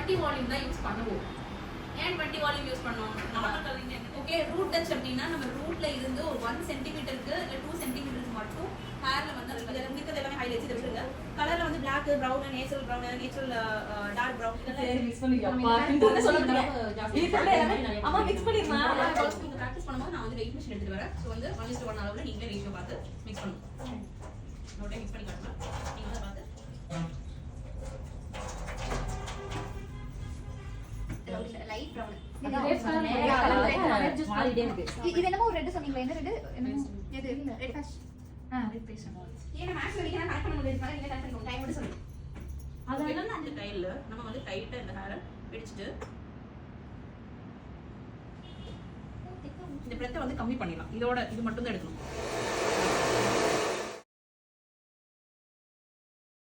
20 volume தான் use பண்ணுவோம். ஏன் 20 வால்யூம் யூஸ் பண்ணோம்? Normal coloring okay. Root touch அப்படின்னா நம்ம ரூட்ல இருந்து ஒரு 1 சென்டிமீட்டருக்கு இல்ல 2 சென்டிமீட்டருக்கு மட்டும் ஹேர்ல வந்து இதுல இருக்கிறது எல்லாமே ஹைலைட்ஸ் இத விட்டுருங்க. கலர்ல வந்து Black, brown, natural brown, natural dark brown இதெல்லாம் மிக்ஸ் பண்ணியா அப்பா இந்த சொல்லுங்க. இதுல அம்மா மிக்ஸ் பண்ணிருமா? ஃபர்ஸ்ட் நீங்க பிராக்டீஸ் பண்ணும்போது நான் வந்து வெயிட் மெஷின் எடுத்துட்டு வரேன். சோ வந்து 1:1 அளவுல நீங்களே ரேஷியோ பார்த்து மிக்ஸ் பண்ணுங்க. நோட்டை மிக்ஸ் பண்ணி காட்டுங்க. நீங்க வந்து பார்த்து லைட் brown இது என்னமோ ரெட் சொன்னீங்களா? என்ன ரெட்? என்னமோ எது? Red face. Red face. ஏன்னா மேக்ஸ் வரைக்கும் நான் கரெக்ட் பண்ண முடியாது. நீங்க கரெக்ட் பண்ணிக்கோங்க. டைம் மட்டும் சொல்லுங்க. அதனால அந்த டைல்ல நம்ம வந்து டைட்டா இந்த ஹேரை பிடிச்சிட்டு இந்த பிரத்தை வந்து கம்மி பண்ணிடலாம். இதோட இது மட்டும் தான் எடுக்கணும்.